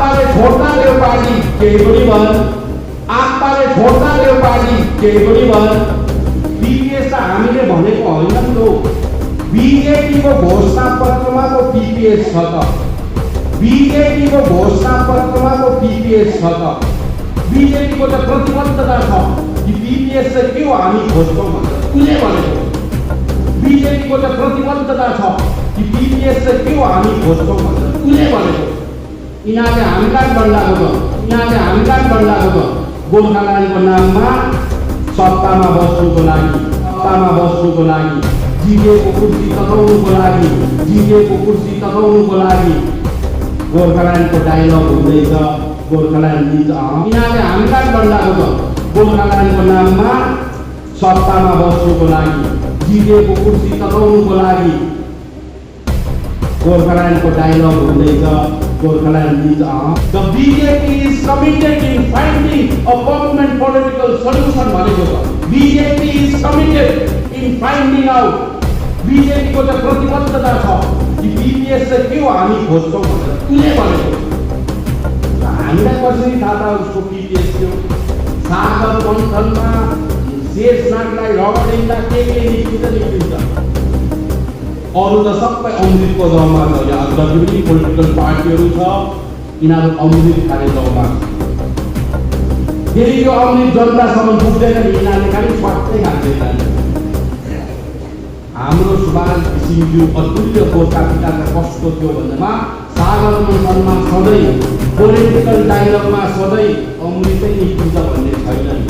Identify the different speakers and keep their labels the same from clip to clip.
Speaker 1: आत्माले छोड्दा देऊ पार्टी केही पनि भन, आत्माले छोड्दा देऊ पार्टी केही पनि भन। पीपीएस त हामीले भनेको होइन नि हो, बीजेपीको घोषणा पत्रमा त पीपीएस छ त, बीजेपीको घोषणा पत्रमा त पीपीएस छ त। बीजेपीको त प्रतिबद्धता छ कि पीपीएस चाहिँ के हो हामी खोज्छौँ भनेर उसले भनेको। बीजेपीको त प्रतिबद्धता छ कि पीपीएस चाहिँ के हो हामी खोज्छौँ भनेर उसले भनेको। यिनीहरूले हामीलाई डन्डाको त, यिनीहरूले हामीलाई डन्डाको त गोर्खाल्यान्डको नाममा सत्तामा बस्नुको लागि, सत्तामा बस्नुको लागि, जिटिएको कुर्सी तताउनुको लागि, जिटिएको कुर्सी तताउनुको लागि गोर्खाल्यान्डको डायलग हुँदैछ। गोर्खाल्यान्ड दिन्छ, यिनीहरूले हामीलाई डन्डाको त गोर्खाल्यान्डको नाममा सत्तामा बस्नुको लागि, जिटिएको कुर्सी तताउनुको लागि गोर्खाल्यान्डको डायलग हुँदैछ। गोर्खाल्यान्ड दिन्छ। The BJP is committed in finding a permanent political solution भनेको छ। BJP is committed in finding out, BJP को त प्रतिबद्धता छ कि पीपीएस चाहिँ के हो हामी खोज्छौँ भनेर उसले भनेको। हामीलाई कसरी थाहा था उसको पीपीएस थियो? सागर मन्थनमा शेषनागलाई रगडिँदा के निस्किन्छ। अरू त सबै अमृतको दौमा छ। यहाँ जति पनि पोलिटिकल पार्टीहरू छ यिनीहरू अमृत खाने दौमा छ। फेरि यो अमृत जनतासम्म पुग्दैन नि, यिनीहरूले खालि स्वार्थै खाँदैन। हाम्रो सुभाष घिसिङज्यू अतुल्य गोर्खा पिताका कस्तो थियो भन्दामा सागर मन्थनमा सधैँ पोलिटिकल डायलगमा सधैँ अमृतै निस्किन्छ भन्ने छैन।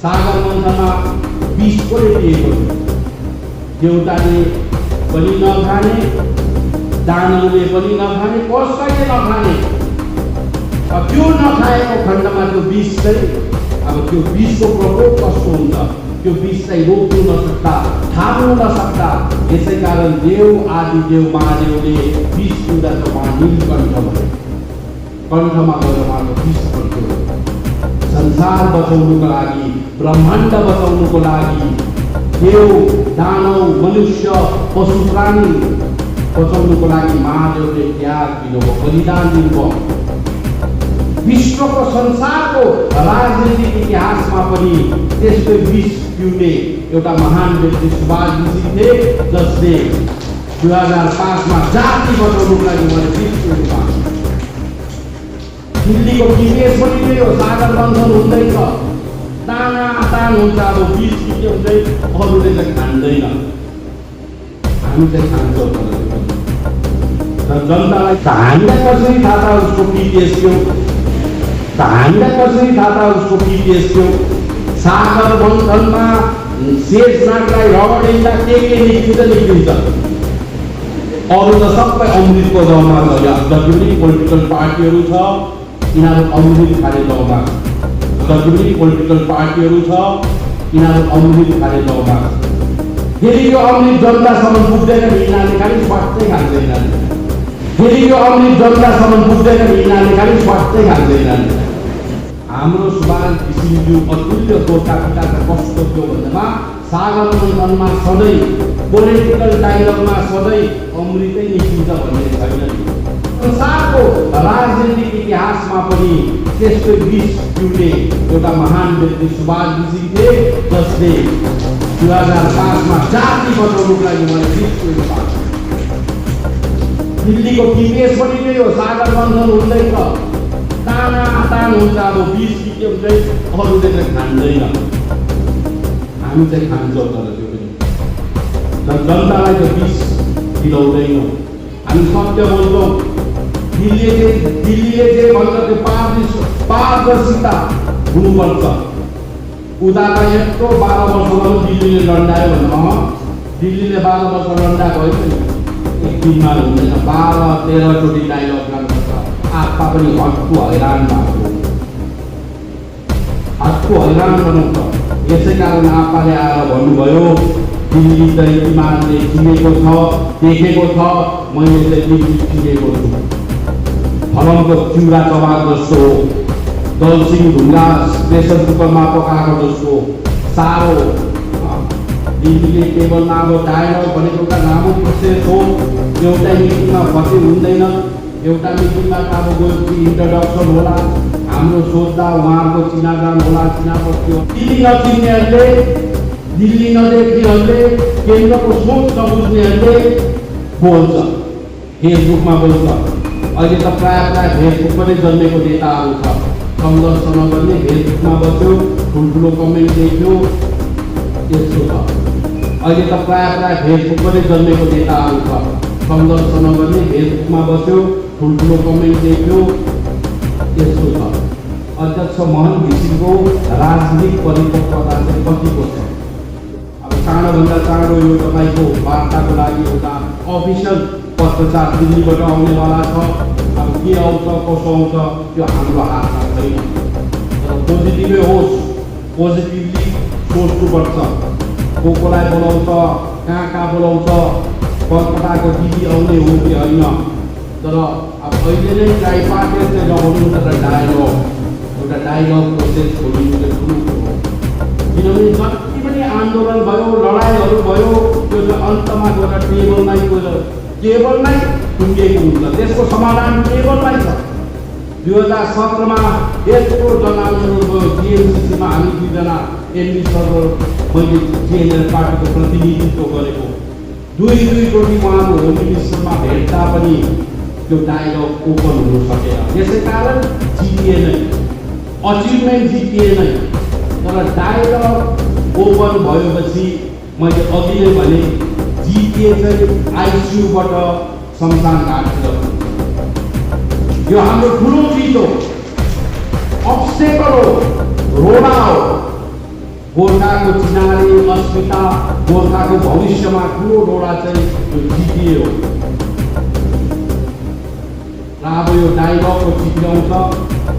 Speaker 1: सागर मन्थनमा विष कसले दिएको थियो? देउताले पनि नखाने, दानवले पनि नखाने, कसैले नखाने। त्यो नखाएको खण्डमा त्यो विष चाहिँ अब त्यो विषको प्रकोप कस्तो हुन्छ त्यो विष चाहिँ रोक्नु नसक्दा, थाम्नु नसक्दा। यसै कारण देव आदि देव महादेवले विष पिउँदा त उहाँ नीलकण्ठ भने कण्ठमा गएर उहाँको विष पर्थ्यो। संसार बचाउनुको लागि, ब्रह्माण्ड बचाउनुको लागि देव दानव मनुष्य पशु प्राणी बचाउनुको लागि महादेवले त्याग दिनुभयो, बलिदान दिनुभयो। विश्वको संसारको राजनीतिक इतिहासमा पनि त्यस्तै विष पिउने एउटा महान व्यक्ति सुभाष घिसिङ थिए, जसले 2005 मा जाति बचाउनुको लागि उहाँले विष पिउनुभयो। दिल्लीको पीपीएस पनि त्यही हो, सागर मन्थन हुँदैछ, तान हुन्छ। अब विष के हुन्छ अरूले चाहिँ खाँदैन, हामी चाहिँ खान्छौँ। जनतालाई हामीलाई कसरी थाहा था उसको पीपीएस थियो? हामीलाई कसरी थाहा था उसको पीपीएस थियो? सागर मन्थनमा शेषनागलाई रगडिँदा के निस्किन्छ। अरू त सबै अमृतको दौमा छ। यहाँ जति पनि पोलिटिकल पार्टीहरू छ यिनीहरू अमृत खाने दौमा छ। जति पनि पोलिटिकल पार्टीहरू छ यिनीहरू अमृत खाने दौमा छ। फेरि यो अमृत जनतासम्म पुग्दैन नि, यिनीहरूले खालि स्वार्थै खाँदैन। फेरि यो अमृत जनतासम्म पुग्दैन नि, यिनीहरूले खालि स्वार्थै खाँदैन। हाम्रो सुभाष घिसिङज्यू अतुल्य गोर्खा पिताका कस्तो थियो भन्दामा सागर मन्थनमा सधैँ पोलिटिकल डायलगमा सधैँ अमृतै निस्किन्छ भन्ने छैन। संसारको राजनीतिक इतिहासमा पनि त्यस्तै विष पिउने एउटा महान व्यक्ति सुभाष घिसिङ थिए, जसले 2005 मा जाति बचाउनुको लागि उहाँले विष पिउनुभयो। दिल्लीको पीपीएस पनि त्यही हो, सागर मन्थन हुँदैछ, तान हुन्छ। अब विष के हुन्छ अरूले चाहिँ खाँदैन, हामी चाहिँ खान्छौँ। तर त्यो पनि जनतालाई त विष दिलाउँदैनौँ, हामी सत्य बोल्छौँ। दिल्लीले जे भन्छ त्यो पारदर्शिता हुनुपर्छ। उदाहरण यत्रो 12 वर्षमा दिल्लीले लड्डायो भने दिल्लीले 12 वर्ष लड्डाएको है एक दिनमा हुँदैन। 12-13 चोटि डायलग गर्नुपर्छ। आत्मा पनि हट्टु हैरान भएको, हट्टु हैरान बनाउँछ। यसै कारण आप्पाले आएर भन्नुभयो दिल्ली चाहिँ इमानले चिनेको छ, देखेको छ, मैले चाहिँ दिल्ली चिनेको छु। फलमको चिउरा कबाब जस्तो, दलसिङ ढुङ्गा प्रेसर कुकरमा पकाएको जस्तो साह्रो दिल्लीले केवल अब डायलग भनेको एउटा लामो प्रोसेस हो। एउटै मिटिङमा भर्ती हुँदैन। एउटा मिटिङमा अब गयो इन्ट्रोडक्सन होला, हाम्रो सोच्दा उहाँको चिनाजान होला, चिनापत्ती हो। दिल्ली नचिन्नेहरूले, दिल्ली नदेख्नेहरूले, केन्द्रको सोच नबुझ्नेहरूले बोल्छ, फेसबुकमा बोल्छ। अहिले त प्रायः फेसबुक पनि जन्मेको नेताहरू छ। सङ्घर्ष नगर्ने फेसबुकमा बस्यो, ठुल्ठुलो कमेन्ट देख्यो, त्यस्तो छ। अहिले त प्रायः फेसबुक पनि जन्मेको नेताहरू छ। सङ्घर्ष नगर्ने फेसबुकमा बस्यो, ठुल्ठुलो कमेन्ट देख्यो, त्यस्तो छ। अध्यक्ष मोहन घिसिङको राजनीतिक परिपक्वता चाहिँ कतिको छ? अब चाँडोभन्दा चाँडो यो तपाईँको वार्ताको लागि एउटा अफिसियल पत्रचार दिल्लीबाट आउनेवाला छ। अब के आउँछ कसो आउँछ त्यो हाम्रो हातमा छैन। तर पोजिटिभै होस्, पोजिटिभली सोच्नुपर्छ। कोलाई बोलाउँछ, कहाँ बोलाउँछ, कलकत्ताको दिदी आउने हो कि होइन। तर अब अहिले नै ट्राइपार्टेट चाहिँ नहुनु, तर एउटा डायलग प्रोसेस खोलिनु चाहिँ ठुलो कुरो हो। किनभने जति पनि आन्दोलन भयो, लडाइँहरू भयो, त्यो चाहिँ अन्तमा गएर टेबलमै टुङ्गिएको हुन्छ। त्यसको समाधान टेबलमै छ। 2017मा यत्रो जनआन्दोलन भयो। जिएमसीसीमा हामी दुईजना एमपी सर मैले जिएनएल पार्टीको प्रतिनिधित्व गरेको। दुईचोटि उहाँको होम मिनिस्टरमा भेट्दा पनि त्यो डायलग ओपन हुन सकेन। यसै कारण जितिए नै, अचिभमेन्ट जितिए नै। तर डायलग ओपन भएपछि मैले अघि नै भने जितिए चाहिँ आइसियूबाट शमशान घाटतिर। यो हाम्रो ठुलो चिज हो, अब्स्टेकल हो, रोडा हो। गोर्खाको चिनारी अस्मिता, गोर्खाको भविष्यमा ठुलो रोडा चाहिँ यो जितिए हो। र अब यो डायलगको चित्राउँछ।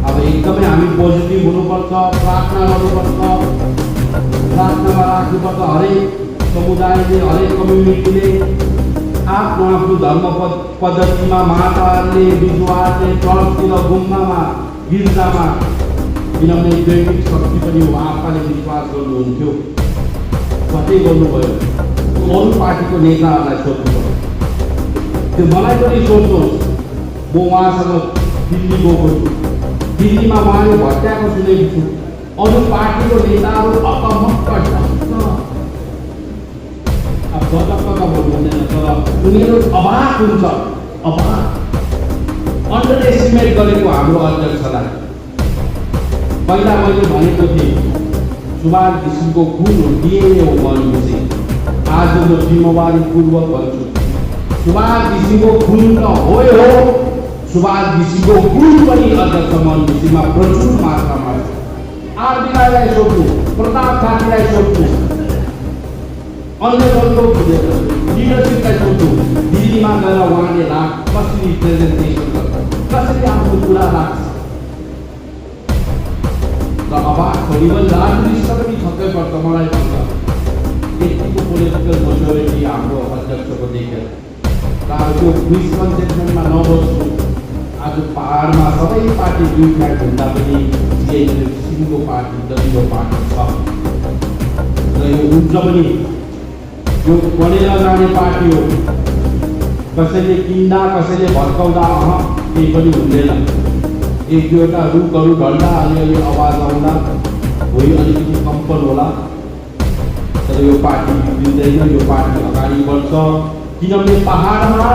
Speaker 1: अब एकदमै हामी पोजिटिभ हुनुपर्छ, प्रार्थना गर्नुपर्छ, प्रार्थनामा राख्नुपर्छ। हरेक समुदायले, हरेक कम्युनिटीले आफ्नो धर्म पद्धतिमा, माताहरूले, विधवाहरूले चर्चतिर, गुम्बामा, गिर्जामा, किनभने दैविक शक्ति पनि उहाँले विश्वास गर्नुहुन्थ्यो। कतै गर्नुभयो, अरू पार्टीको नेताहरूलाई सोध्नु त्यो मलाई पनि सोध्नुहोस्। म उहाँसँग दिल्ली गएको छु, दिल्लीमा उहाँले भट्याएको सुनेको छु। अरू पार्टीको नेताहरू अकमक्क अब गतक्क त भन्नुहुँदैन, तर उनीहरू अभाग हुन्छ। अभाग अन्डर एस्टिमेट गरेको हाम्रो अध्यक्षलाई। पहिला मैले भनेको थिएँ सुभाष घिसिङको गुण हो, डिएनए हो मोहन घिसिङ। आज म जिम्मेवारीपूर्वक भन्छु, सुभाष घिसिङको गुण त हो, सुभाष घिसिङको गुण पनि अध्यक्ष मोहन घिसिङमा प्रचुर मात्रामा छ। आरबी राईलाई सोध्नु, प्रताप खातीलाई सोध्नु, अन्य दलको लिडरसिपलाई सोध्नु। दिल्लीमा गएर उहाँले कसरी प्रेजेन्टेसन गर्छ, कसरी आफ्नो कुरा राख्छ। र अभाग छोडिवन राजनीतिसँग पनि छक्कै पर्छ मलाई भन्छ। यतिको पोलिटिकल मेच्योरिटी हाम्रो अध्यक्षको देखेर। र अब त्यो मिसकन्सेप्सनमा नबस्नु। आज पहाडमा सबै पार्टी दुई फ्ल्याट हुँदा पनि सिङ्गो पार्टी, दलिलो पार्टी छ। र यो हुन्छ पनि, यो बढेर जाने पार्टी हो। कसैले किन्दा, कसैले भत्काउँदा केही पनि हुँदैन। एक दुईवटा रुखहरू ढल्दा, अलिअलि आवाज आउँदा भोलि अलिकति कम्पन होला। तर यो पार्टी बिग्रिँदैन, यो पार्टी अगाडि बढ्छ। किनभने पहाडमा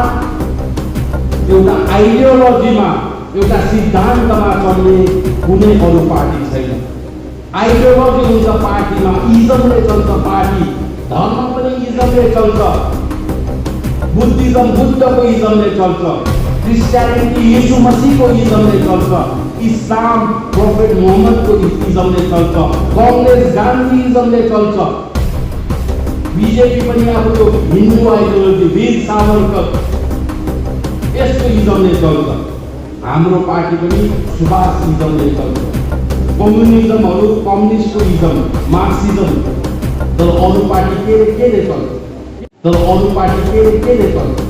Speaker 1: एउटा आइडियोलोजीमा, एउटा सिद्धान्तमा चल्ने कुनै अरू पार्टी छैन। आइडियोलोजी हुन्छ पार्टीमा, इजमले चल्छ पार्टी। धर्म पनि इजमले चल्छ। बुद्धिज्म बुद्धको इजमले चल्छ। क्रिस्चियनिटी यीशु मसीहको इजमले चल्छ। इस्लाम प्रोफेट मोहम्मदको इजमले चल्छ। कांग्रेस गान्धी इजमले चल्छ। बीजेपी पनि अब त्यो हिन्दू आइडियोलोजी, वीर सावरकर यसको इजमले चल्छ। हाम्रो पार्टी पनि सुभाष इजमले चल्छ। कम्युनिजमहरू कम्युनिस्टको इजम, मार्क्सिजम। तर अरू पार्टी केले चल्छ? तर अरू पार्टी केले चल्छ?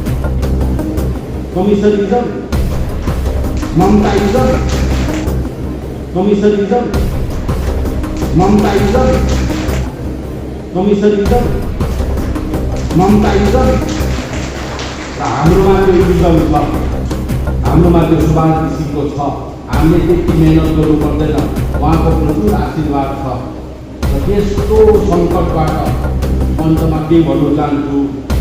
Speaker 1: कमिसनिजम, ममताइजम, कमिसनिजम, ममताइजम, कमिसनिजम। ममताइजम र हाम्रोमा त्यो इजम छ, हाम्रोमा त्यो सुभाष घिसिङको छ। हामीले त्यति मेहनत गर्नु पर्दैन, उहाँको प्रचुर आशीर्वाद छ। र त्यस्तो सङ्कटबाट अन्तमा के भन्न चाहन्छु,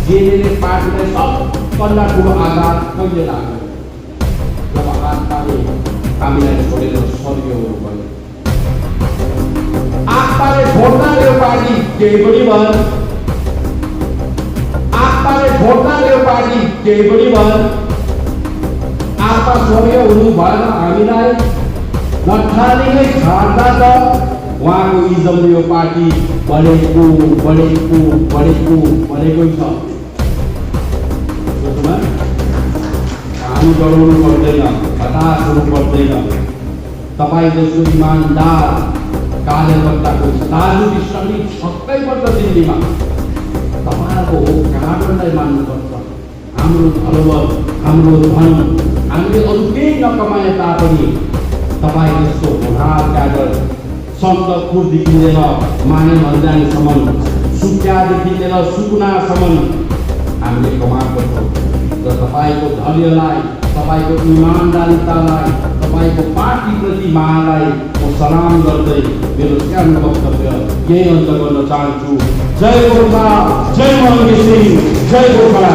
Speaker 1: जेले पार्टीलाई सबभन्दा ठुलो आघात कहिले लाग्यो जब आत्माले हामीलाई छोडेर स्वर्गीय हुनुभयो। आत्माले छोड्दा यो पार्टी केही पनि भएन, आत्माले छोड्दा यो पार्टी केही पनि भएन। आत्मा स्वर्गीय हुनु भएन, हामीलाई नठानेकै छाड्दा त उहाँको इजमले यो पार्टी बढेको बढेको बढेको बढेकै छ। हामी डराउनु पर्दैन, हताश हुनु पर्दैन। तपाईँ जस्तो इमान्दार कार्यकर्ताको दाजु विश्रामी छक्कै पर्छ दिल्लीमा। तपाईँहरूको हो कारणलाई मान्नुपर्छ। हाम्रो धरोहर, हाम्रो धन हामीले अरू केही नकमाए तापनि तपाईँ जस्तो होनार क्याडर सन्दकपुरदेखि लिएर माने भन्ज्याङसम्म, सुकियादेखि लिएर सुकुनासम्म हामीले कमाएको छौँ। र तपाईँको धैर्यलाई, तपाईँको इमान्दारितालाई, तपाईँको पार्टीप्रति मायालाई म सलाम गर्दै मेरो सानो वक्तव्य यही अन्त गर्न चाहन्छु। जय गोर्खा, जय मोहन घिसिङ, जय गोर्खा।